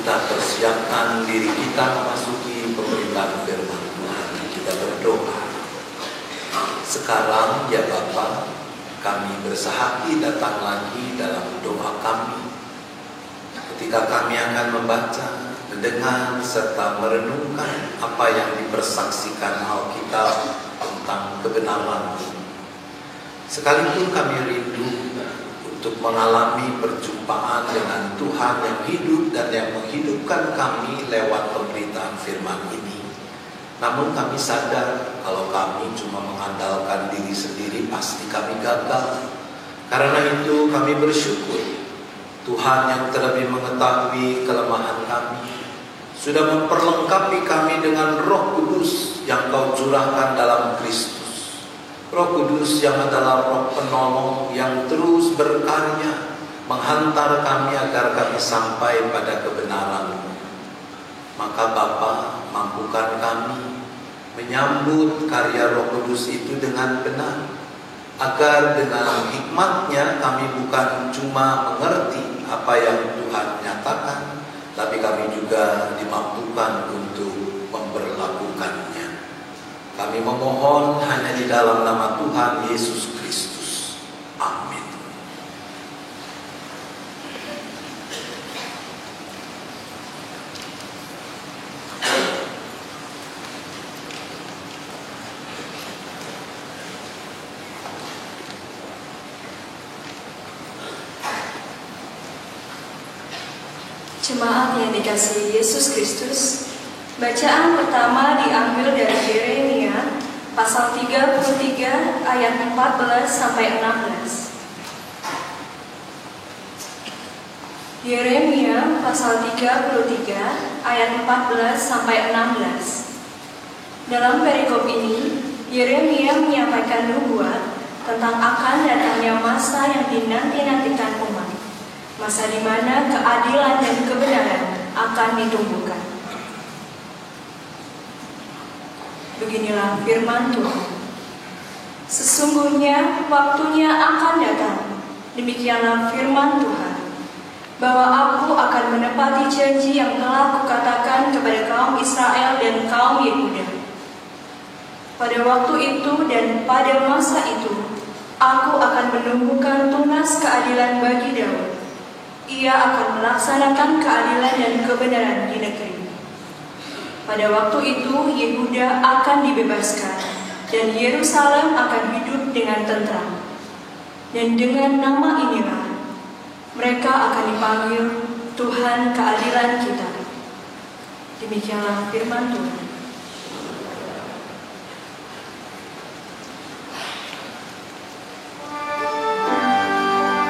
kita persiapkan diri kita memasuki pemberitaan firman Tuhan. Kita berdoa. Sekarang ya Bapa, kami bersahati datang lagi dalam doa kami. Ketika kami akan membaca, mendengar, serta merenungkan apa yang dipersaksikan Alkitab tentang kebenaran. Sekalipun kami rindu untuk mengalami perjumpaan dengan Tuhan yang hidup dan yang menghidupkan kami lewat pemberitaan firman ini. Namun kami sadar kalau kami cuma mengandalkan diri sendiri pasti kami gagal. Karena itu kami bersyukur Tuhan yang terlebih mengetahui kelemahan kami sudah memperlengkapi kami dengan Roh Kudus yang Kau curahkan dalam Kristus. Roh Kudus yang adalah Roh penolong yang terus berkarya menghantar kami agar kami sampai pada kebenaran. Maka Bapa, mampukan kami menyambut karya Roh Kudus itu dengan benar, agar dengan hikmat-Nya kami bukan cuma mengerti apa yang Tuhan nyatakan, tapi kami juga dimampukan untuk memperlakukannya. Kami memohon hanya di dalam nama Tuhan Yesus Kristus. Amin. Jemaat yang dikasihi Yesus Kristus, bacaan pertama diambil dari Yeremia pasal 33 ayat 14 sampai 16. Yeremia pasal 33 ayat 14 sampai 16. Dalam perikop ini, Yeremia menyampaikan nubuat tentang akan datangnya masa yang dinanti-nantikan umat. Masa di mana keadilan dan kebenaran akan ditumbuhkan. Beginilah firman Tuhan. Sesungguhnya waktunya akan datang, demikianlah firman Tuhan, bahwa aku akan menepati janji yang telah kukatakan kepada kaum Israel dan kaum Yehuda. Pada waktu itu dan pada masa itu, aku akan menumbuhkan tunas keadilan bagi Daud. Ia akan melaksanakan keadilan dan kebenaran di negeri. Pada waktu itu Yehuda akan dibebaskan dan Yerusalem akan hidup dengan tentram. Dan dengan nama inilah mereka akan dipanggil Tuhan keadilan kita. Demikianlah firman Tuhan. Percaya padamu.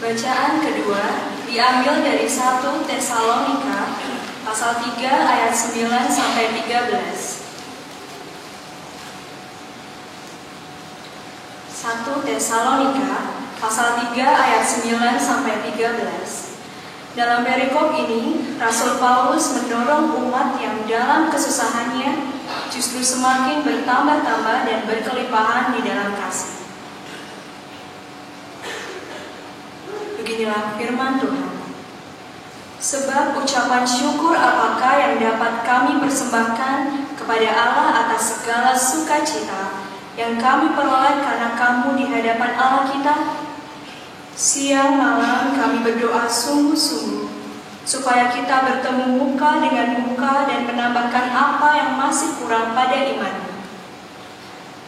Bacaan kedua diambil dari 1 Tesalonika pasal 3 ayat 9 sampai 13. 1 Tesalonika pasal 3 ayat 9 sampai 13. Dalam perikop ini, Rasul Paulus mendorong umat yang dalam kesusahannya justru semakin bertambah-tambah dan berkelimpahan di dalam kasih. Beginilah firman Tuhan. Sebab ucapan syukur apakah yang dapat kami persembahkan kepada Allah atas segala sukacita yang kami peroleh karena kamu di hadapan Allah kita? Siang malam kami berdoa sungguh-sungguh supaya kita bertemu muka dengan muka dan menambahkan apa yang masih kurang pada iman.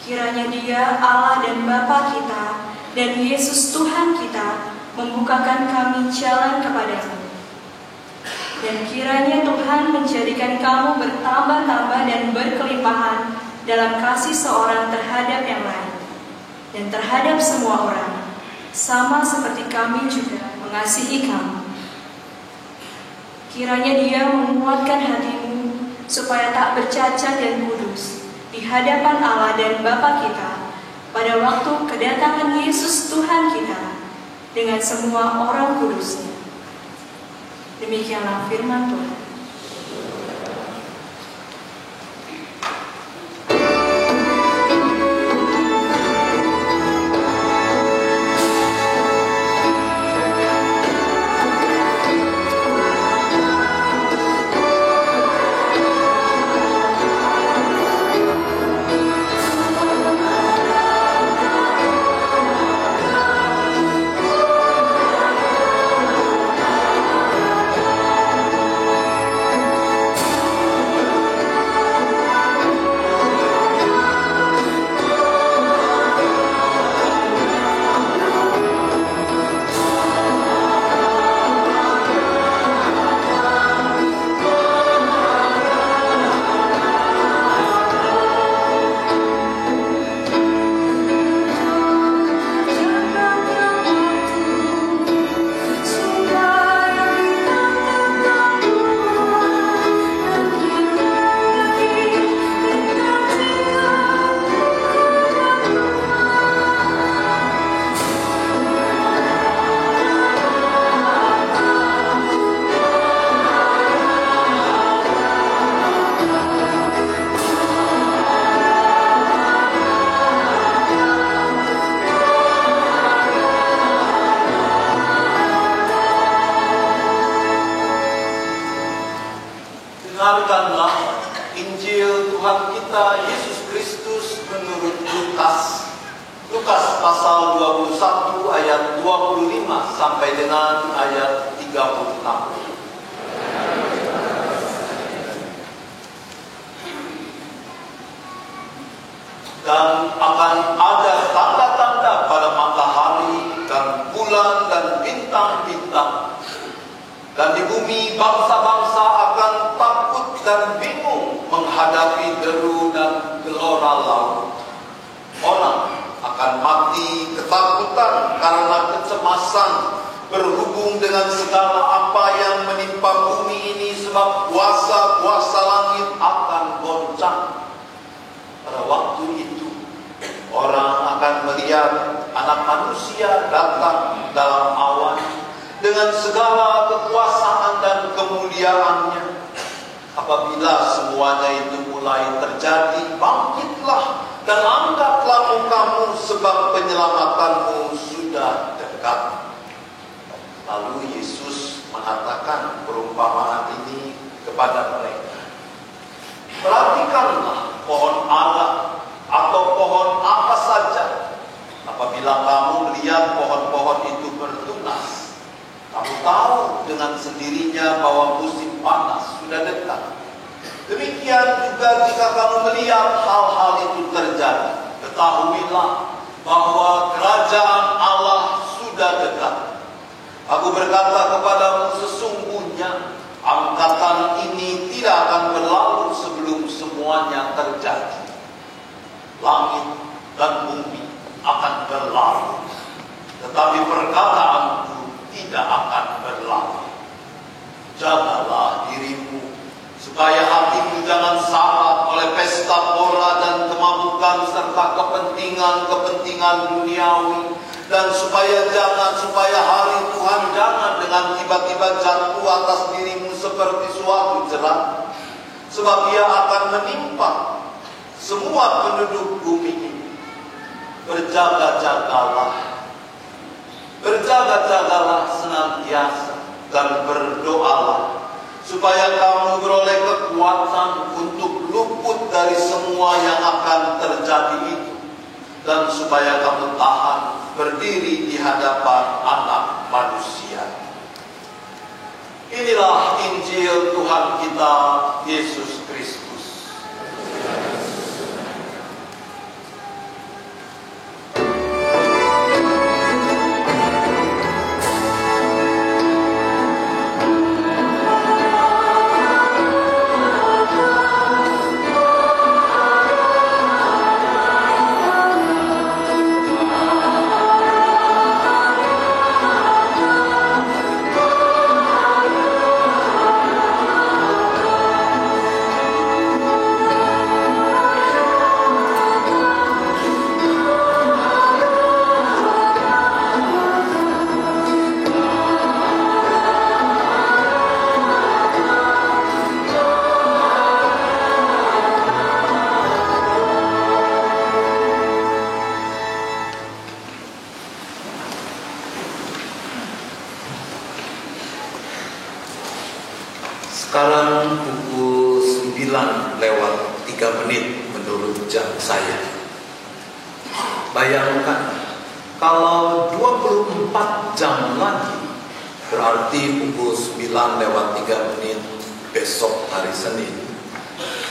Kiranya Dia, Allah dan Bapa kita, dan Yesus Tuhan kita membukakan kami jalan kepadamu. Dan kiranya Tuhan menjadikan kamu bertambah-tambah dan berkelimpahan dalam kasih seorang terhadap yang lain dan terhadap semua orang, sama seperti kami juga mengasihi kamu. Kiranya Dia menguatkan hatimu supaya tak bercacat dan kudus di hadapan Allah dan Bapa kita pada waktu kedatangan Yesus Tuhan kita dengan semua orang kudusnya. Demikianlah firman Tuhan. Dengarkanlah Injil Tuhan kita Yesus Kristus menurut Lukas. Lukas pasal 21 ayat 25 sampai dengan ayat 36. Dan akan ada tanda-tanda pada matahari dan bulan dan bintang-bintang. Dan di bumi bangsa-bangsa akan takut dan bingung menghadapi deru dan gelora laut. Orang akan mati ketakutan karena kecemasan berhubung dengan segala apa yang menimpa bumi ini, sebab kuasa-kuasa langit akan goncang. Pada waktu itu orang akan melihat Anak Manusia datang dalam awan dengan segala kekuasaan dan kemuliaannya. Apabila semuanya itu mulai terjadi, bangkitlah dan angkatlah mukamu, sebab penyelamatanmu sudah dekat. Lalu Yesus mengatakan perumpamaan ini kepada mereka. Perhatikanlah pohon ara atau pohon apa saja. Apabila kamu melihat pohon-pohon itu bertunas, kamu tahu dengan sendirinya bahwa musim panas sudah dekat. Demikian juga jika kamu melihat hal-hal itu terjadi, ketahuilah bahwa kerajaan Allah sudah dekat. Aku berkata kepadamu, sesungguhnya angkatan ini tidak akan berlalu sebelum semuanya terjadi. Langit dan bumi akan berlalu, tetapi perkataanku tidak akan berlalu. Jagalah dirimu, supaya hatimu jangan syarat oleh pesta pora dan kemabukan serta kepentingan-kepentingan duniawi, dan supaya hari Tuhan jangan dengan tiba-tiba jatuh atas dirimu seperti suatu jerat, sebab ia akan menimpa semua penduduk bumi ini. Berjaga-jagalah senantiasa dan berdoalah, supaya kamu beroleh kekuatan untuk luput dari semua yang akan terjadi itu, dan supaya kamu tahan berdiri di hadapan Anak Manusia. Inilah Injil Tuhan kita Yesus Kristus. Sekarang pukul 9:03 menurut jam saya. Bayangkan kalau 24 jam lagi, berarti pukul 9:03 besok hari Senin,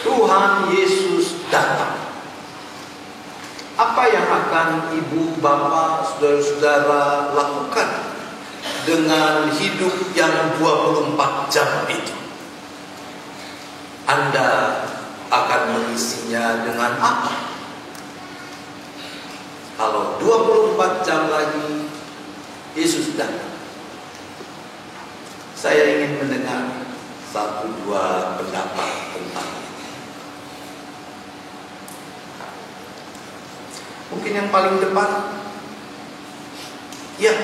Tuhan Yesus datang. Apa yang akan ibu, bapak, saudara-saudara lakukan dengan hidup yang 24 jam itu? Anda akan mengisinya dengan apa? Kalau 24 jam lagi Yesus datang, saya ingin mendengar 1-2 pendapat tentang ini. Mungkin yang paling depan, ya,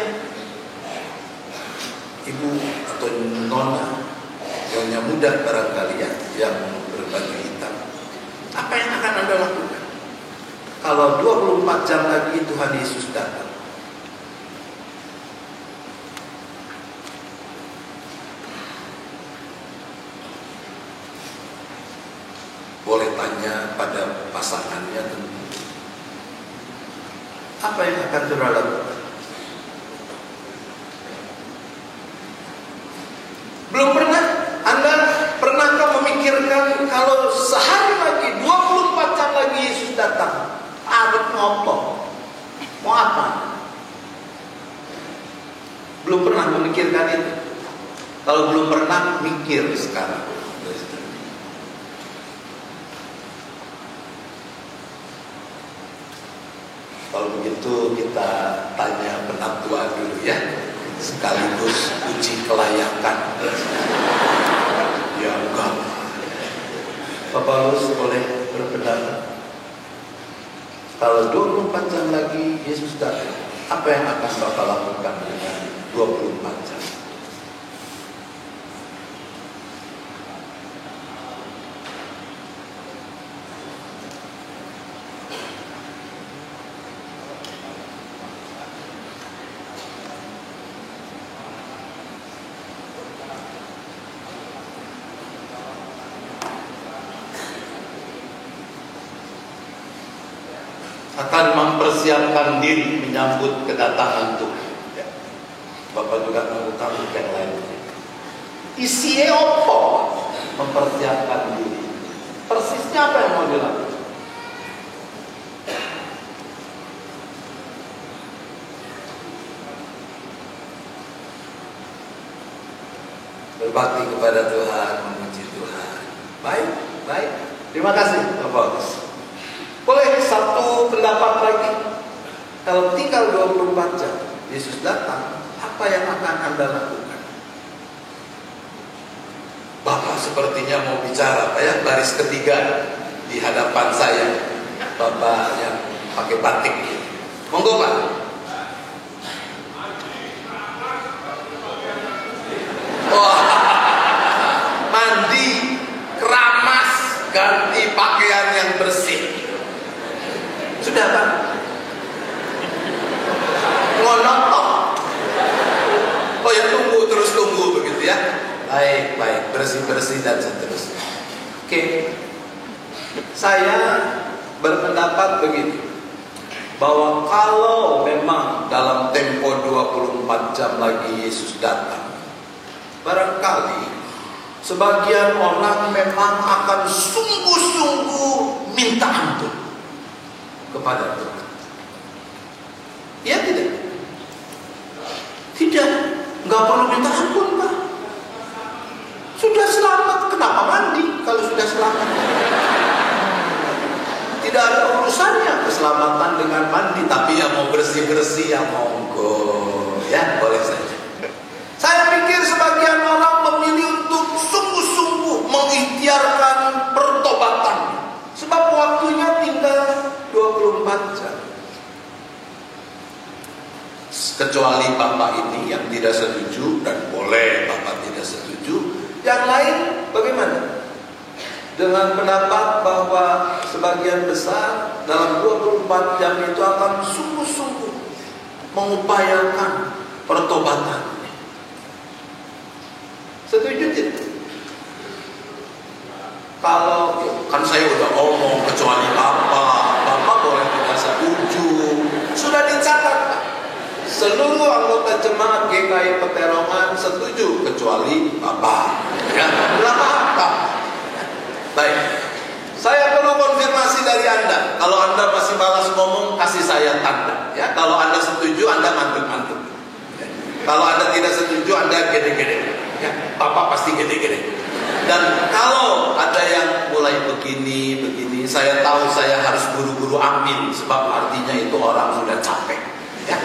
ibu atau nyonya muda barangkali ya, yang berbaju hitam. Apa yang akan Anda lakukan kalau 24 jam lagi Tuhan Yesus datang? Boleh tanya pada pasangannya tentu. Apa yang akan saudara lakukan? Belum pernah? Anda pernahkah memikirkan kalau sehari lagi, 24 jam lagi Yesus datang? Arep ngopo? Mau apa? Belum pernah memikirkan itu? Kalau belum pernah, mikir sekarang. Kalau begitu kita tanya penentuan dulu ya. sekaligus uji kelayakan. Ya enggak. Pak Paulus boleh berpendapat, kalau 24 jam lagi Yesus datang, apa yang akan Bapak lakukan dengan 24 jam? Akan mempersiapkan diri menyambut kedatangan Tuhan. Ya. Bapak juga melakukan yang lain. Isi apa? Mempersiapkan diri. Persisnya apa yang mau dilakukan? Berbakti kepada Tuhan, memuji Tuhan. Baik, baik. Terima kasih, Bapak. Boleh satu pendapat lagi. Kalau tinggal 24 jam Yesus datang, apa yang akan Anda lakukan? Bapak sepertinya mau bicara, ya, baris ketiga di hadapan saya. Bapak yang pakai batik. Monggo Pak. Wah, mandi, keramas, ganti pakaian yang bersih. Sudah Pak? Ngonotok. Oh ya, terus tunggu begitu ya. Baik, baik, bersih-bersih dan seterusnya. Oke. Saya berpendapat begitu, bahwa kalau memang dalam tempo 24 jam lagi Yesus datang, barangkali sebagian orang memang akan sungguh-sungguh minta ampun kepada Tuhan. Ya tidak? Tidak. Nggak perlu minta ampun Pak. Sudah selamat, kenapa mandi kalau sudah selamat? Tidak ada urusannya keselamatan dengan mandi. Tapi yang mau bersih-bersih ya monggo. Ya boleh saja. Saya pikir sebagian orang memilih untuk sungguh-sungguh mengikhtiarkan pertobatan, sebab waktunya tinggal 24 jam. Kecuali Bapak ini yang tidak setuju, dan boleh Bapak tidak setuju. Yang lain bagaimana? Dengan pendapat bahwa sebagian besar dalam 24 jam itu akan sungguh-sungguh mengupayakan pertobatan. Setuju tidak? Kalau kan saya udah ngomong, kecuali Bapak boleh tidak setuju. Sudah dicatat Pak. Seluruh anggota jemaat GKI Peterongan setuju kecuali Bapak. Ya, apa? Baik. Saya perlu konfirmasi dari Anda. Kalau Anda masih balas ngomong, kasih saya tanda. Ya, kalau Anda setuju, Anda mantep-mantep. Ya. Kalau Anda tidak setuju, Anda gede-gede. Ya, Bapak pasti gede-gede. Dan kalau ada yang mulai begini, saya tahu saya harus buru-buru amin, sebab artinya itu orang sudah capek. Ya.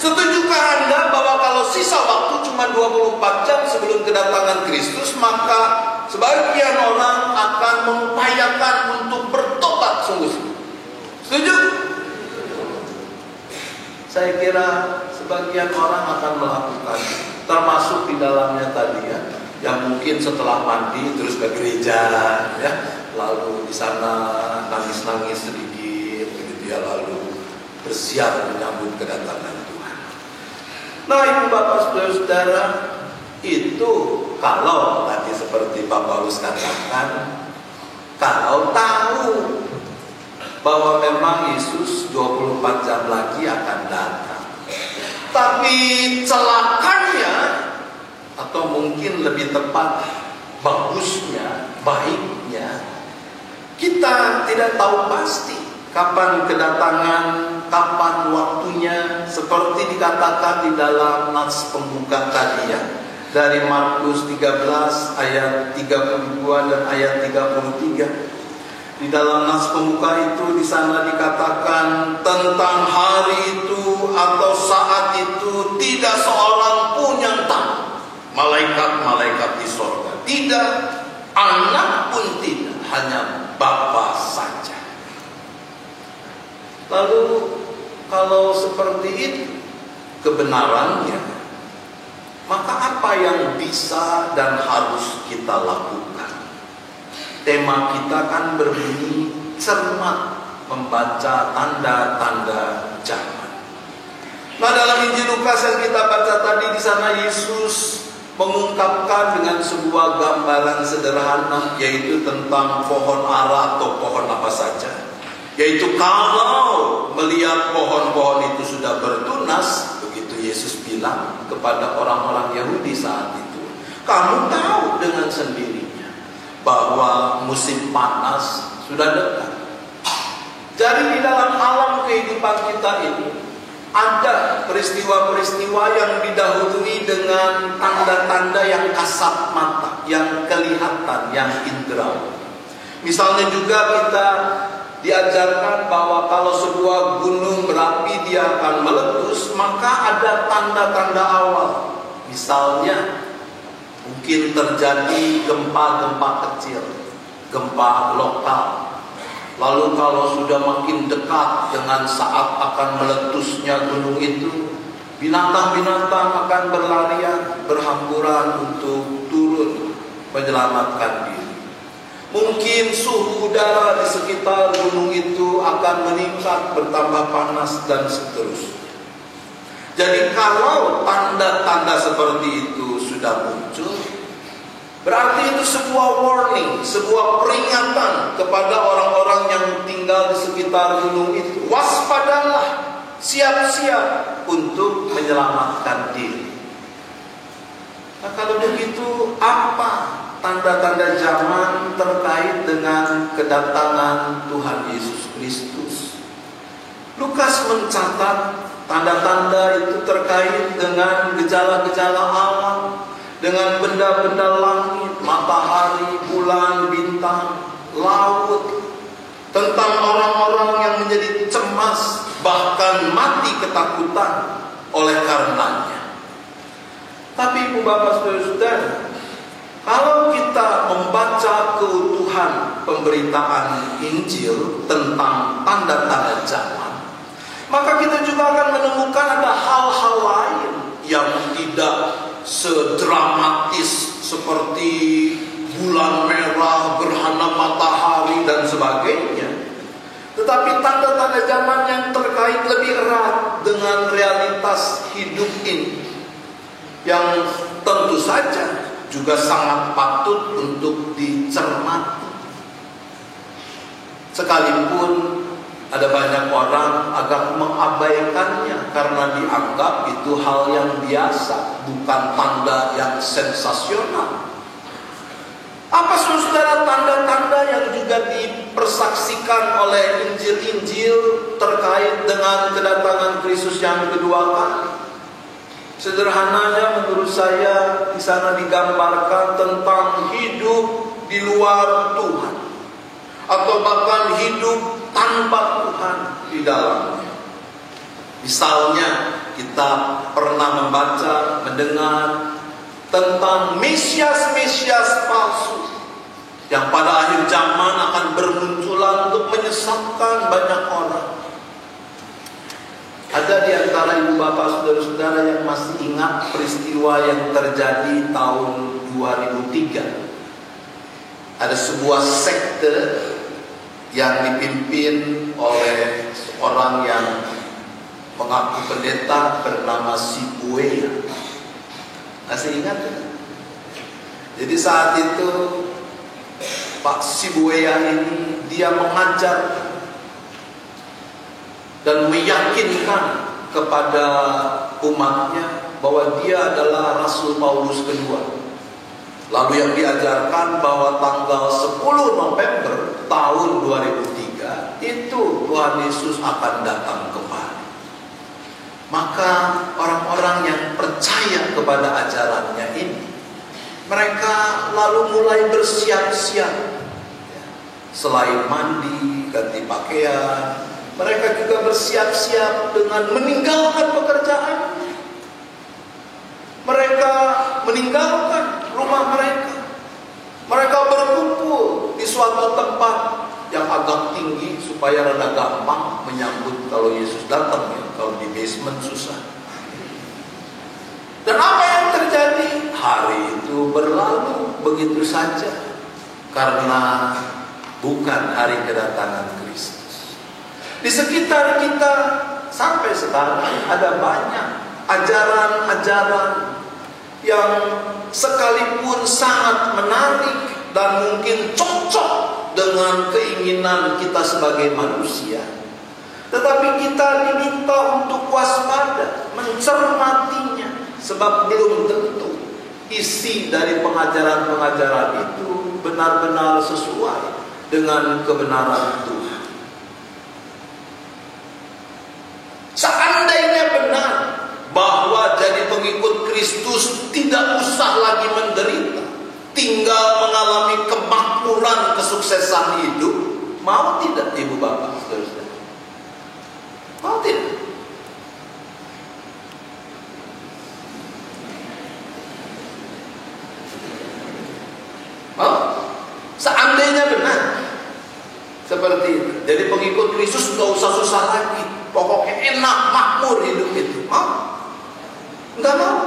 Setujukah Anda bahwa kalau sisa waktu cuma 24 jam sebelum kedatangan Kristus, maka sebagian orang akan mengupayakan untuk bertobat sungguh-sungguh? Setuju? Saya kira sebagian orang akan melakukan, termasuk di dalamnya tadi ya, yang mungkin setelah mandi terus ke gereja, ya, lalu di sana nangis-nangis sedikit, begitu ya, lalu bersiap menyambut kedatangan Tuhan. Nah, Ibu Bapak Saudara-saudara, itu kalau tadi seperti Pak Paulus katakan, kalau tahu bahwa memang Yesus 24 jam lagi akan datang, tapi celakanya, atau mungkin lebih tepat, bagusnya, baiknya, kita tidak tahu pasti kapan kedatangan, kapan waktunya, seperti dikatakan di dalam nas pembuka tadi ya, dari Markus 13 ayat 32 dan ayat 33. Di dalam nas pembuka itu di sana dikatakan tentang hari itu atau saat itu tidak seolah tidak, Anak pun tidak, hanya Bapa saja. Lalu kalau seperti itu kebenarannya, maka apa yang bisa dan harus kita lakukan? Tema kita kan berbunyi cermat membaca tanda-tanda zaman. Nah, dalam Injil Lukas yang kita baca tadi, di sana Yesus mengungkapkan dengan sebuah gambaran sederhana, yaitu tentang pohon ara atau pohon apa saja. Yaitu kalau melihat pohon-pohon itu sudah bertunas, begitu Yesus bilang kepada orang-orang Yahudi saat itu, kamu tahu dengan sendirinya bahwa musim panas sudah dekat. Jadi di dalam alam kehidupan kita ini ada peristiwa-peristiwa yang didahului dengan tanda-tanda yang kasat mata, yang kelihatan, yang indera. Misalnya juga kita diajarkan bahwa kalau sebuah gunung berapi dia akan meletus, maka ada tanda-tanda awal. Misalnya mungkin terjadi gempa-gempa kecil, gempa lokal. Lalu kalau sudah makin dekat dengan saat akan meletusnya gunung itu, binatang-binatang akan berlarian, berhamburan untuk turun menyelamatkan diri. Mungkin suhu udara di sekitar gunung itu akan meningkat, bertambah panas dan seterusnya. Jadi kalau tanda-tanda seperti itu sudah muncul, berarti itu sebuah warning, sebuah peringatan kepada orang-orang yang tinggal di sekitar gunung itu. Waspadalah, siap-siap untuk menyelamatkan diri. Nah, kalau begitu, apa tanda-tanda zaman terkait dengan kedatangan Tuhan Yesus Kristus? Lukas mencatat tanda-tanda itu terkait dengan gejala-gejala alam, dengan benda-benda langit, matahari, bulan, bintang, laut, tentang orang-orang yang menjadi cemas, bahkan mati ketakutan oleh karenanya. Tapi Ibu Bapak Saudara-saudara, kalau kita membaca keutuhan pemberitaan Injil tentang tanda-tanda zaman, maka kita juga akan menemukan ada hal-hal lain yang tidak sedramatis seperti bulan merah, gerhana matahari dan sebagainya. Tetapi tanda-tanda zaman yang terkait lebih erat dengan realitas hidup ini, yang tentu saja juga sangat patut untuk dicermati. Sekalipun ada banyak orang agak mengabaikannya karena dianggap itu hal yang biasa, bukan tanda yang sensasional. Apa saudara tanda-tanda yang juga dipersaksikan oleh Injil-Injil terkait dengan kedatangan Kristus yang kedua kali? Sederhananya menurut saya di sana digambarkan tentang hidup di luar Tuhan, atau bahkan hidup tanpa Tuhan di dalamnya. Misalnya kita pernah membaca, mendengar tentang Mesias-Mesias palsu yang pada akhir zaman akan bermunculan untuk menyesatkan banyak orang. Ada di antara ibu bapak saudara-saudara yang masih ingat peristiwa yang terjadi tahun 2003. Ada sebuah sekte yang dipimpin oleh seorang yang mengaku pendeta bernama Sibueya. Masih ingat? Jadi saat itu Pak Sibueya ini dia mengajar dan meyakinkan kepada umatnya bahwa dia adalah Rasul Paulus kedua. Lalu yang diajarkan bahwa tanggal 10 November tahun 2003 itu Tuhan Yesus akan datang kembali. Maka orang-orang yang percaya kepada ajarannya ini, mereka lalu mulai bersiap-siap. Selain mandi, ganti pakaian, mereka juga bersiap-siap dengan meninggalkan pekerjaan. Mereka meninggalkan rumah mereka, gampang menyambut kalau Yesus datang ya. Kalau di basement susah. Dan apa yang terjadi? Hari itu berlalu begitu saja. Karena bukan hari kedatangan Kristus. Di sekitar kita sampai sekarang ada banyak ajaran-ajaran yang sekalipun sangat menarik dan mungkin cocok dengan keinginan kita sebagai manusia, tetapi kita diminta untuk waspada, mencermatinya, sebab belum tentu isi dari pengajaran-pengajaran itu benar-benar sesuai dengan kebenaran Tuhan. Seandainya benar bahwa jadi pengikut Kristus tidak usah lagi menderita, tinggal mengalami kemakmuran kesuksesan hidup, mau tidak ibu bapak saudara-saudara? Mau tidak? Mau? Seandainya benar seperti itu, jadi pengikut Kristus tidak usah susah lagi, pokoknya enak makmur hidup itu. Mau? Enggak mau?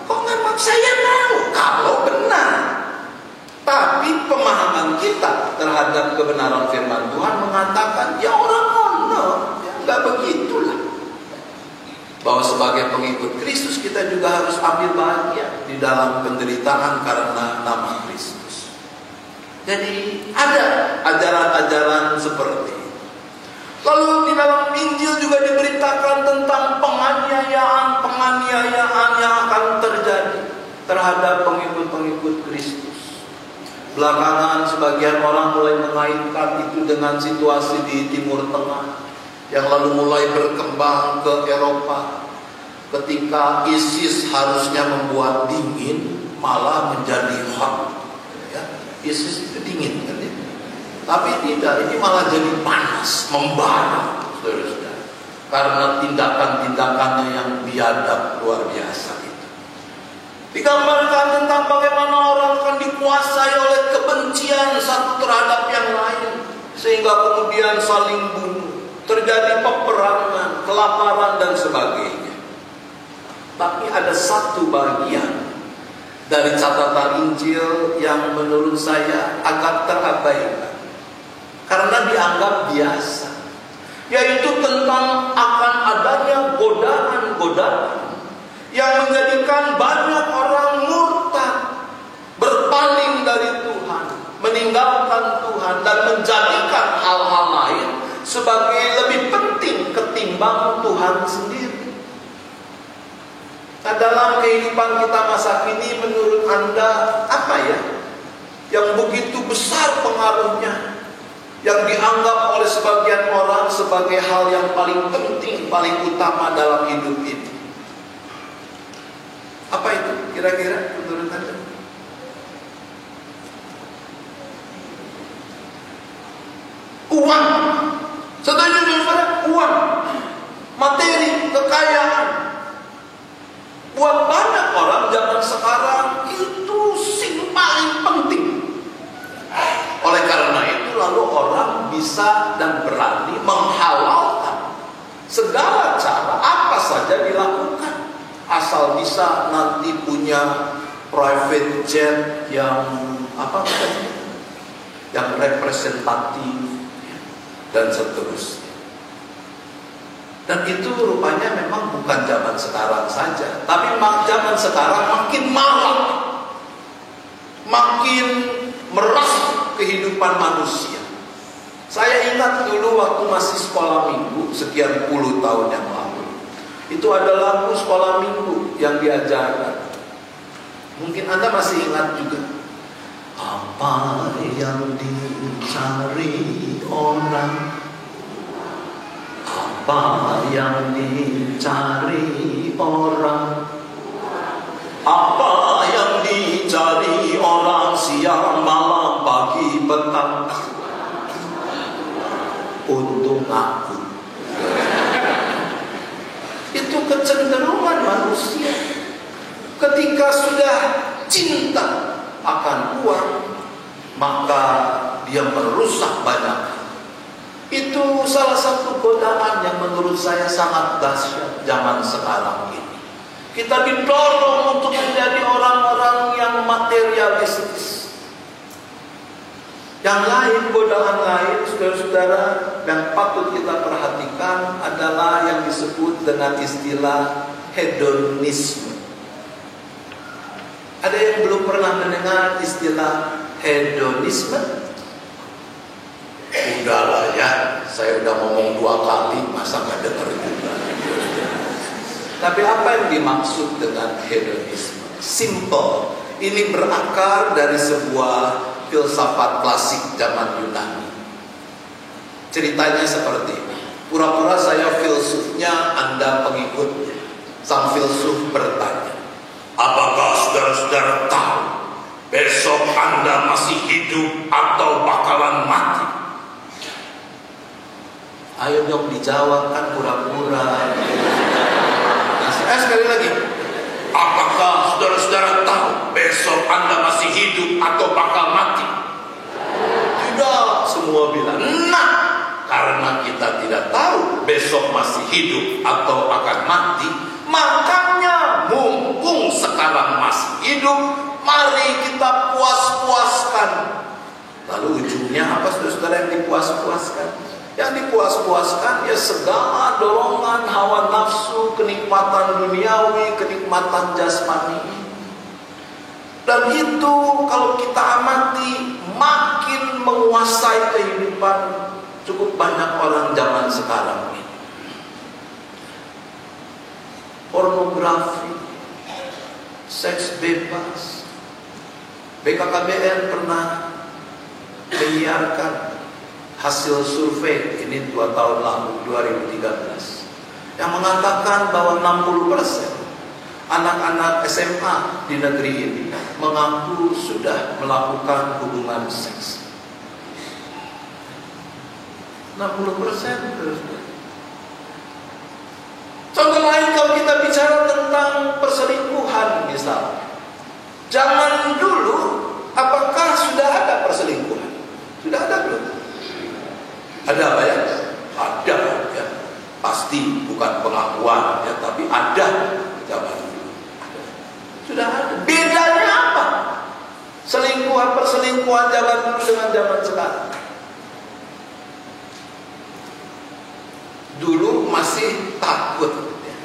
Kok nggak mau? Saya mau kalau benar. Tapi pemahaman kita terhadap kebenaran firman Tuhan mengatakan ya orang ono, ya nggak begitulah. Bahwa sebagai pengikut Kristus kita juga harus ambil bagian di dalam penderitaan karena nama Kristus. Jadi ada ajaran-ajaran seperti itu. Lalu di dalam Injil juga diberitakan tentang penganiayaan yang akan terjadi terhadap pengikut-pengikut Kristus. Belakangan sebagian orang mulai mengaitkan itu dengan situasi di Timur Tengah yang lalu mulai berkembang ke Eropa. Ketika ISIS harusnya membuat dingin, malah menjadi hot. Ya, ISIS itu dingin kan ya? Tapi tidak, ini malah jadi panas, membara, saudara-saudara. Karena tindakan-tindakannya yang biadab luar biasa itu. Digambarkan tentang bagaimana orang akan dikuasai oleh kebencian satu terhadap yang lain, sehingga kemudian saling bunuh, terjadi peperangan, kelaparan dan sebagainya. Tapi ada satu bagian dari catatan Injil yang menurut saya agak terabaikan karena dianggap biasa, yaitu tentang akan adanya godaan-godaan yang menjadikan banyak orang murtad, berpaling dari Tuhan, meninggalkan Tuhan dan menjadikan hal-hal lain sebagai lebih penting ketimbang Tuhan sendiri. Nah, dalam kehidupan kita masa kini, menurut Anda apa ya yang begitu besar pengaruhnya, yang dianggap oleh sebagian orang sebagai hal yang paling penting, paling utama dalam hidup ini? Apa itu kira-kira menurut Anda? Uang. Setuju saudara? Uang, materi, kekayaan. Buat banyak orang zaman sekarang itu sing paling penting. Oleh karena itu lalu orang bisa dan berani menghalalkan segala cara apa saja dilakukan, asal bisa nanti punya private jet yang apa namanya, yang representatif dan seterusnya. Dan itu rupanya memang bukan zaman sekarang saja, tapi zaman sekarang makin marak, makin merasuk kehidupan manusia. Saya ingat dulu waktu masih sekolah minggu sekian puluh tahun yang lalu, itu ada lagu sekolah minggu yang diajarkan. Mungkin Anda masih ingat juga. Apa yang dicari orang, apa yang dicari orang, apa yang dicari orang, siang malam pagi petang, untung aku. Itu kecenderungan manusia ketika sudah cinta akan uang, maka dia merusak banyak. Itu salah satu godaan yang menurut saya sangat dahsyat zaman sekarang ini. Kita didorong untuk menjadi orang-orang yang materialistis. Yang lain, godaan lain, saudara-saudara, yang patut kita perhatikan adalah yang disebut dengan istilah hedonisme. Ada yang belum pernah mendengar istilah hedonisme? Udahlah ya, saya udah ngomong 2 kali, masa nggak dengar juga. Tapi apa yang dimaksud dengan hedonisme? Simple. Ini berakar dari sebuah filsafat klasik zaman Yunani. Ceritanya seperti ini. Pura-pura saya filsufnya, Anda pengikutnya. Sang filsuf bertanya, apakah saudara-saudara tahu besok Anda masih hidup atau bakalan mati? Ayo dong dijawab, kan pura-pura. Sekali lagi, apakah saudara-saudara tahu besok Anda masih hidup atau bakal mati? Tidak, semua bilang. Nah, karena kita tidak tahu besok masih hidup atau akan mati, makanya mumpung sekarang masih hidup, mari kita puas-puaskan. Lalu ujungnya apa saudara-saudara yang dipuas-puaskan? Yang dipuas-puaskan ya segala dorongan hawa nafsu, kenikmatan duniawi, kenikmatan jasmani. Dan itu kalau kita amati makin menguasai kehidupan cukup banyak orang zaman sekarang ini. Pornografi, seks bebas. BKKBN pernah menyiarkan hasil survei ini 2 tahun lalu, 2013, yang mengatakan bahwa 60% anak-anak SMA di negeri ini mengaku sudah melakukan hubungan seks. 60% terus. Contoh lain kalau kita bicara tentang perselingkuhan misalnya. Zaman dulu apakah sudah ada perselingkuhan? Sudah ada belum? Ada apa ya? Ada ya. Pasti bukan pengakuan ya, tapi ada zaman dulu. Sudah ada. Bedanya apa? Perselingkuhan zaman dulu dengan zaman sekarang. Dulu masih takut ya.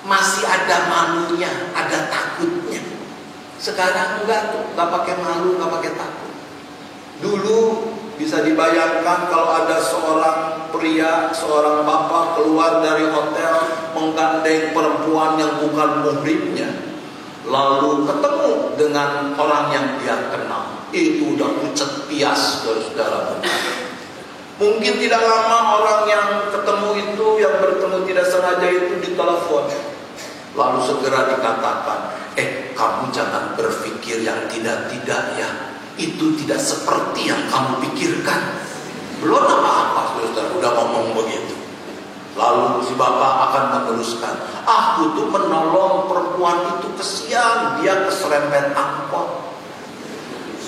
Masih ada malunya, ada takutnya. Sekarang enggak tuh, enggak pakai malu, enggak pakai takut. Dulu bisa dibayangkan kalau ada seorang pria, seorang bapak keluar dari hotel menggandeng perempuan yang bukan muhrimnya, lalu ketemu dengan orang yang dia kenal. Itu udah pucat pias, saudara-saudara. Mungkin tidak lama orang yang ketemu itu, yang bertemu tidak sengaja itu ditelepon. Lalu segera dikatakan, kamu jangan berpikir yang tidak-tidak ya. Itu tidak seperti yang kamu pikirkan. Belum apa-apa, saudara, udah ngomong begitu. Lalu si bapak akan meneruskan, aku tuh menolong perempuan itu, kesian dia keserempet angkot.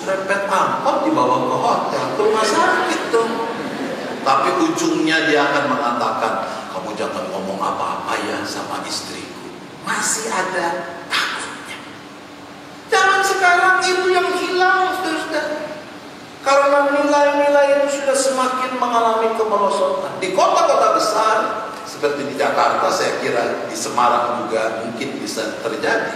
Serempet angkot dibawa ke hotel, ke rumah sakit tuh. Tapi ujungnya dia akan mengatakan, kamu jangan ngomong apa-apa ya sama istriku. Masih ada takutnya. Zaman sekarang itu yang hilang, saudara. Karena nilai-nilai itu sudah semakin mengalami kemerosotan. Di kota-kota besar seperti di Jakarta, saya kira di Semarang juga mungkin bisa terjadi.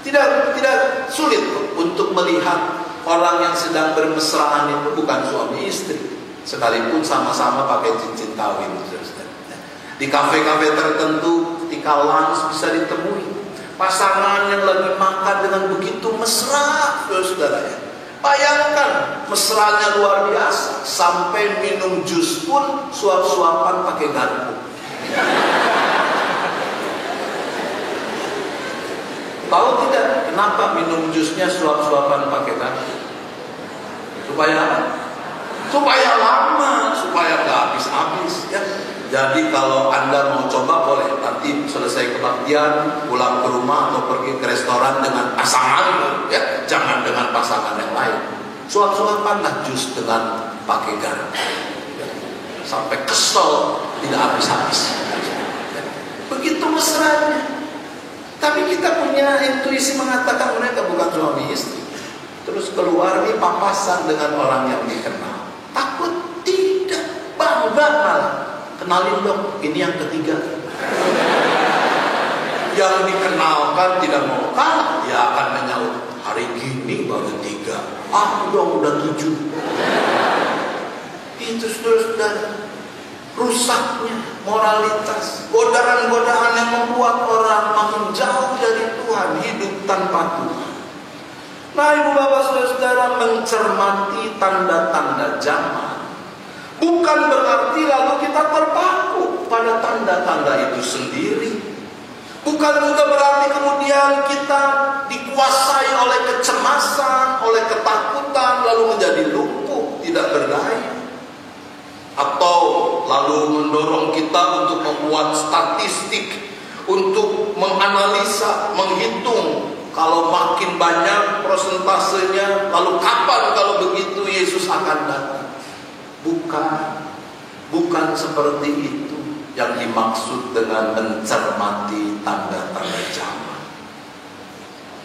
Tidak sulit untuk melihat orang yang sedang bermesraan itu bukan suami istri, sekalipun sama-sama pakai cincin kawin. Di kafe-kafe tertentu ketika lunch bisa ditemui pasangan yang lagi makan dengan begitu mesra, saudara ya. Bayangkan mesranya luar biasa, sampai minum jus pun suap-suapan pakai garpu. Tahu tidak kenapa minum jusnya suap-suapan pakai garpu? Supaya apa? Supaya lama, supaya nggak habis-habis ya. Jadi kalau Anda mau coba boleh, nanti selesai kebaktian pulang ke rumah atau pergi ke restoran dengan pasangan ya, jangan dengan pasangan yang lain. Suap-suapanlah jus dengan pakai garam. sampai kesel tidak habis-habis. Begitu mesranya. Tapi kita punya intuisi mengatakan mereka bukan suami istri. Terus keluar nih papasan dengan orang yang dikenal. Takut tidak, bangga malah. Kenalin dong, ini yang ketiga. Yang dikenalkan tidak mau kalah, dia akan menyaut, hari gini baru 3, aku dong udah 7. Itu saudara-saudara, rusaknya moralitas, godaan-godaan yang membuat orang makin jauh dari Tuhan, hidup tanpa Tuhan. Nah, ibu bapak saudara-saudara, mencermati tanda-tanda zaman bukan berarti lalu kita terpaku pada tanda-tanda itu sendiri. Bukan juga berarti kemudian kita dikuasai oleh kecemasan, oleh ketakutan, lalu menjadi lumpuh, tidak berdaya. Atau lalu mendorong kita untuk membuat statistik, untuk menganalisa, menghitung. Kalau makin banyak prosentasenya, lalu kapan kalau begitu Yesus akan datang? Bukan seperti itu yang dimaksud dengan mencermati tanda-tanda zaman.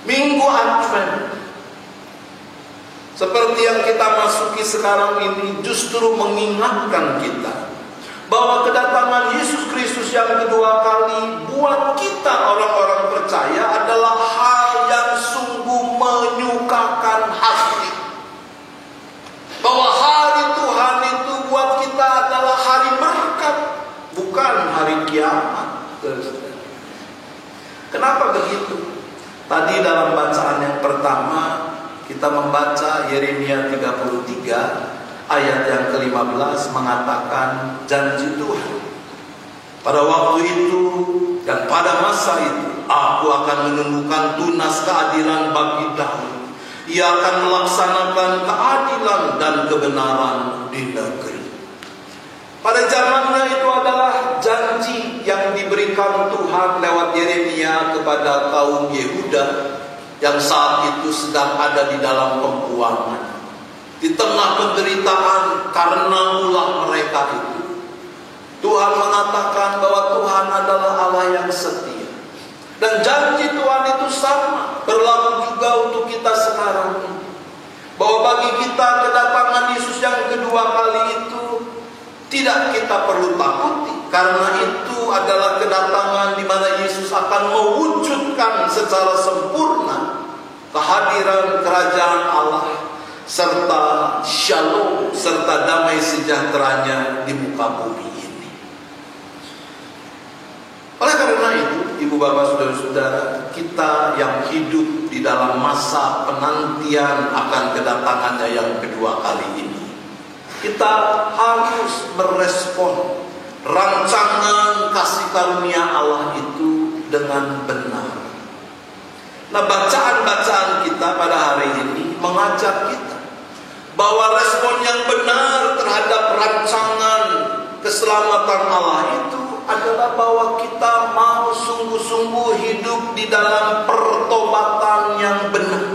Minggu Advent seperti yang kita masuki sekarang ini justru mengingatkan kita bahwa kedatangan Yesus Kristus yang kedua kali buat kita orang-orang percaya adalah hal yang sungguh menyukakan hati. Bahwa hari Tuhan itu buat kita adalah hari berkat, bukan hari kiamat. Kenapa begitu? Tadi dalam bacaan yang pertama kita membaca Yeremia 33 ayat yang ke-15 mengatakan janji Tuhan. Pada waktu itu dan pada masa itu aku akan menumbuhkan tunas keadilan bagi Daud. Ia akan melaksanakan keadilan dan kebenaran di negeri. Pada zamannya itu adalah janji yang diberikan Tuhan lewat Yeremia kepada kaum Yehuda yang saat itu sedang ada di dalam pembuangan. Di tengah penderitaan karena ulah mereka itu, Tuhan mengatakan bahwa Tuhan adalah Allah yang setia. Dan janji Tuhan itu sama, berlaku juga untuk kita sekarang ini. Bahwa bagi kita kedatangan Yesus yang kedua kali itu tidak kita perlu takuti. Karena itu adalah kedatangan di mana Yesus akan mewujudkan secara sempurna kehadiran kerajaan Allah serta shalom, serta damai sejahteranya di muka bumi ini. Oleh karena itu, ibu bapak saudara-saudara, kita yang hidup di dalam masa penantian akan kedatangannya yang kedua kali ini, kita harus merespon rancangan kasih karunia Allah itu dengan benar. Nah, bacaan-bacaan kita pada hari ini mengajak kita bahwa respon yang benar terhadap rancangan keselamatan Allah itu adalah bahwa kita mau sungguh-sungguh hidup di dalam pertobatan yang benar.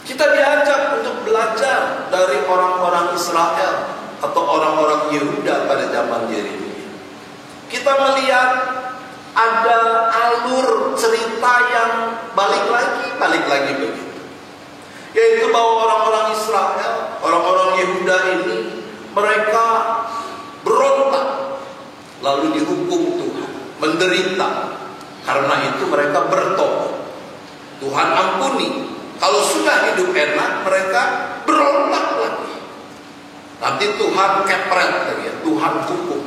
Kita diajak untuk belajar dari orang-orang Israel atau orang-orang Yehuda pada zaman Yeremia. Kita melihat ada alur cerita yang balik lagi begitu. Yaitu bahwa orang-orang Israel, orang-orang Yehuda ini, mereka berontak, lalu dihukum Tuhan, menderita. Karena itu mereka bertobat. Tuhan ampuni. Kalau sudah hidup enak, mereka berontak lagi. Nanti Tuhan kepret lagi, Tuhan hukum.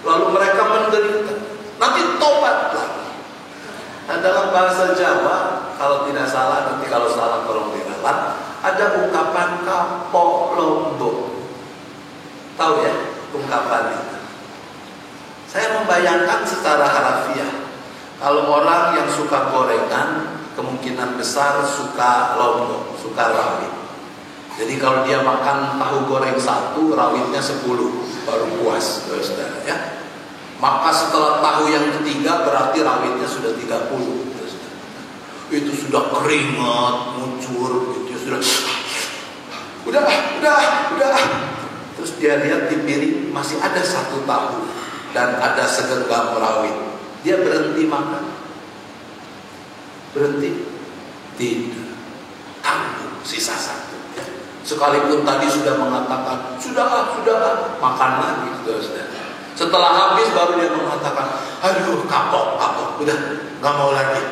Lalu mereka menderita. Nanti tobat lagi. Nah, dalam bahasa Jawa, kalau tidak salah, nanti kalau salah tolong diralat, ada ungkapan kapok lombok. Tahu ya ungkapan itu? Saya membayangkan secara harafiah, kalau orang yang suka gorengan, kemungkinan besar suka lombok, suka rawit. Jadi kalau dia makan tahu goreng 1, rawitnya 10, baru puas, saudara ya. Maka setelah tahu yang ketiga berarti rawitnya sudah 30. Itu sudah keringat, muncur, itu sudah udah. Terus dia lihat di piring masih ada 1 tahu dan ada segenggam rawit. Dia berhenti makan. Berhenti? Tidak. Tanggung sisa 1. Sekalipun tadi sudah mengatakan sudah, makan lagi, saudara. Setelah habis baru dia mengatakan, aduh kapok, udah nggak mau lagi.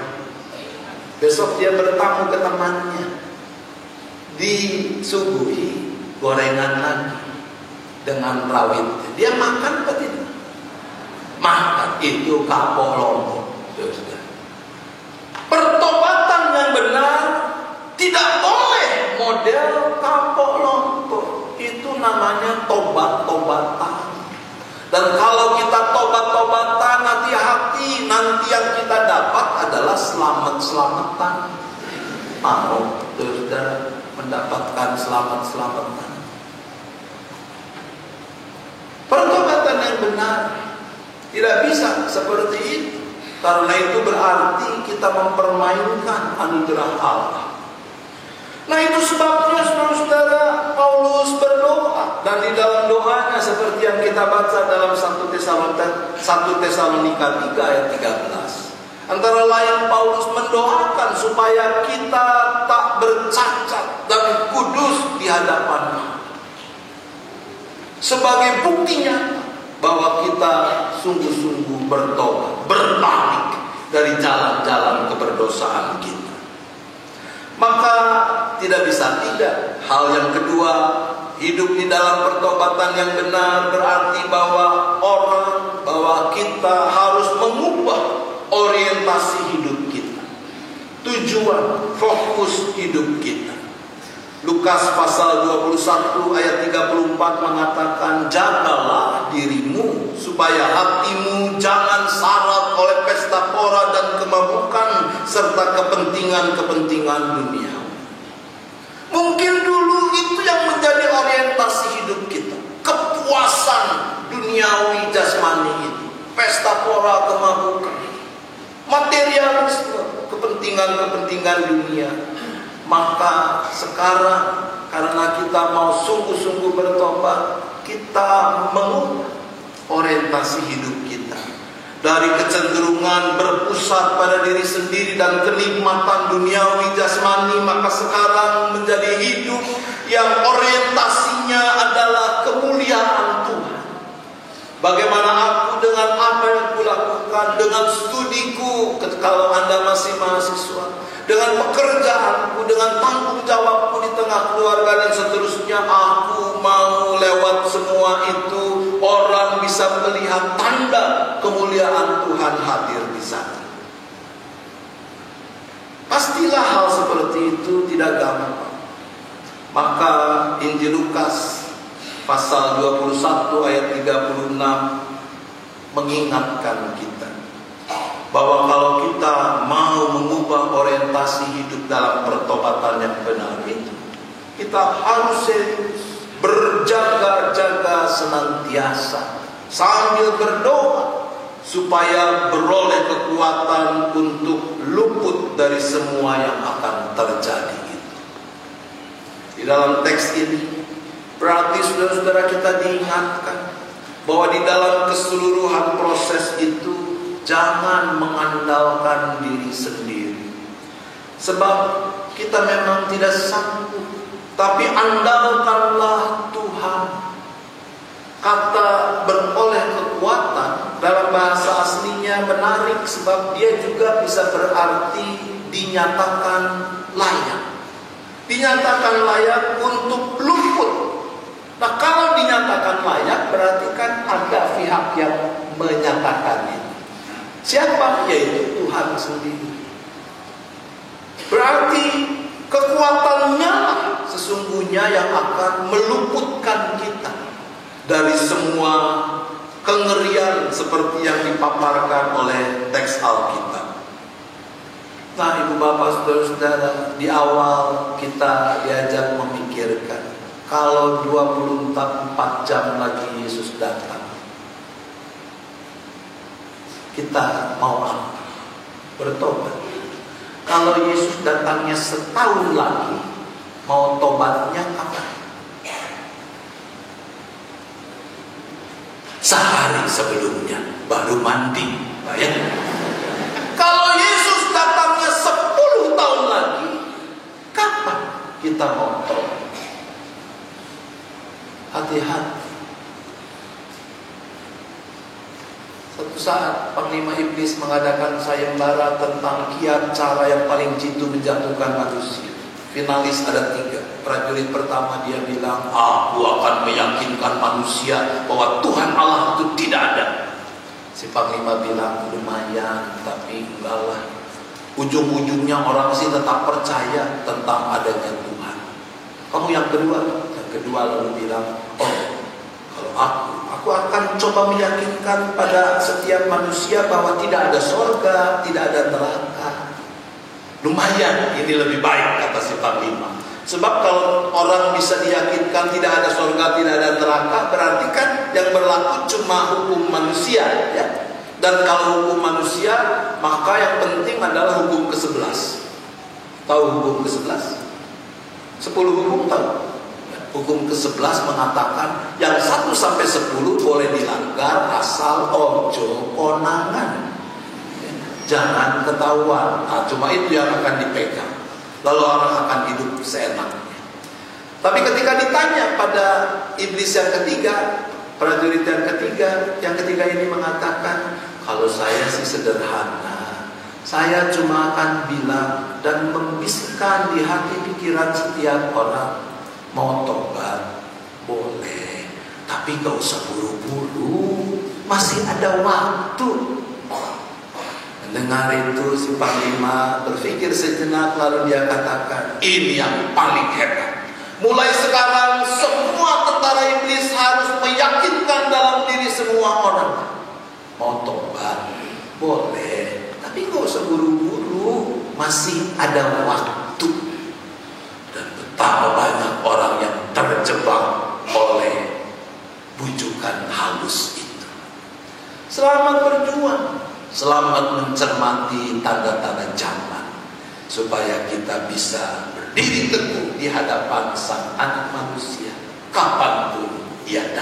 Besok dia bertamu ke temannya, disuguhi gorengan lagi dengan rawit. Dia makan apa tidak? Makan. Itu kapok lompok, saudara. Pertobatan yang benar tidak boleh model kapok lompok. Itu namanya tobat-tobatan. Dan kalau kita tobat-tobatan, hati-hati, nanti yang kita dapat adalah selamat-selamatan. Mau saudara mendapatkan selamat-selamatan. Pertobatan yang benar tidak bisa seperti itu. Karena itu berarti kita mempermainkan anugerah Allah. Nah itu sebabnya saudara-saudara Paulus berdoa. Dan di dalam doanya seperti yang kita baca dalam 1 Tesalonika 3 ayat 13. Antara lain Paulus mendoakan supaya kita tak bercacat dan kudus di hadapan-Nya. Sebagai buktinya bahwa kita sungguh-sungguh bertobat, berbalik dari jalan-jalan keberdosaan kita. Maka tidak bisa tidak. Hal yang kedua, hidup di dalam pertobatan yang benar berarti bahwa kita harus mengubah orientasi hidup kita, tujuan, fokus hidup kita. Lukas pasal 21 ayat 34 mengatakan, jagalah dirimu supaya hatimu jangan syarat oleh pesta pora dan kemabukan serta kepentingan-kepentingan dunia. Mungkin dulu itu yang menjadi orientasi hidup kita, kepuasan duniawi jasmani itu, pesta pora, kemabukan, materialisme, kepentingan-kepentingan dunia. Maka sekarang karena kita mau sungguh-sungguh bertobat, kita mengubah orientasi hidup kita dari kecenderungan berpusat pada diri sendiri dan kenikmatan duniawi jasmani, maka sekarang menjadi hidup yang orientasinya adalah kemuliaan Tuhan. Bagaimana aku dengan apa yang kulakukan, dengan studiku kalau Anda masih mahasiswa, dengan pekerjaanku, dengan tanggung jawabku di tengah keluarga dan seterusnya, aku mau lewat semua itu orang bisa melihat tanda kemuliaan Tuhan hadir di sana. Pastilah hal seperti itu tidak gampang. Maka Injil Lukas pasal 21 ayat 36 mengingatkan kita bahwa kalau kita mau mengubah orientasi hidup dalam pertobatan yang benar itu, kita harus serius, berjaga-jaga senantiasa sambil berdoa supaya beroleh kekuatan untuk luput dari semua yang akan terjadi itu. Di dalam teks ini berarti saudara-saudara kita diingatkan bahwa di dalam keseluruhan proses itu jangan mengandalkan diri sendiri. Sebab kita memang tidak sanggup, tapi andalkanlah Tuhan. Kata beroleh kekuatan dalam bahasa aslinya menarik, sebab dia juga bisa berarti dinyatakan layak. Dinyatakan layak untuk luput. Nah kalau dinyatakan layak berarti kan ada pihak yang menyatakan itu. Siapa? Yaitu Tuhan sendiri. Berarti kekuatannya sesungguhnya yang akan meluputkan kita dari semua kengerian seperti yang dipaparkan oleh teks Alkitab. Nah ibu bapak saudara-saudara, di awal kita diajak memikirkan kalau 24 jam lagi Yesus datang, kita mau apa? Bertobat. Kalau Yesus datangnya setahun lagi, mau tobatnya apa? sehari sebelumnya baru mandi. Bayangkan. Kalau Yesus datangnya 10 tahun lagi, kapan kita mau tahu? Hati-hati. Suatu saat Panglima Iblis mengadakan sayembara tentang kiat cara yang paling jitu menjatuhkan manusia. Finalis ada 3. Prajurit pertama dia bilang, aku akan meyakinkan manusia bahwa Tuhan Allah itu tidak ada. Si Panglima bilang, lumayan, tapi enggak lah. Ujung-ujungnya orang sih tetap percaya tentang adanya Tuhan. Kamu yang kedua? Yang kedua lalu bilang, oh, kalau aku akan coba meyakinkan pada setiap manusia bahwa tidak ada sorga, tidak ada neraka. Lumayan, ini lebih baik, kata si Panglima. Sebab kalau orang bisa diyakinkan tidak ada sorga, tidak ada neraka, berarti kan yang berlaku cuma hukum manusia, ya. Dan kalau hukum manusia, maka yang penting adalah hukum ke-11. Tahu hukum ke-11? 10 hukum tahu? Hukum ke-11 mengatakan yang 1 sampai 10 boleh dilanggar asal ojo konangan. Jangan ketahuan. Nah, cuma itu yang akan dipegang. Lalu orang akan hidup seenaknya. Tapi ketika ditanya pada iblis yang ketiga, prajurit yang ketiga ini mengatakan, kalau saya sih sederhana. Saya cuma akan bilang dan membisikkan di hati pikiran setiap orang, mau tobat boleh, tapi gak usah buru-buru, masih ada waktu. Mendengar itu si Panglima berpikir sejenak, lalu dia katakan, ini yang paling hebat. Mulai sekarang semua tentara iblis harus meyakinkan dalam diri semua orang, mau tobat boleh, tapi gak usah buru-buru, masih ada waktu. Dan betapa banyak orang yang terjebak oleh bujukan halus itu. Selamat berjuang, selamat mencermati tanda-tanda zaman, supaya kita bisa berdiri teguh di hadapan Sang Anak Manusia kapanpun Ia datang.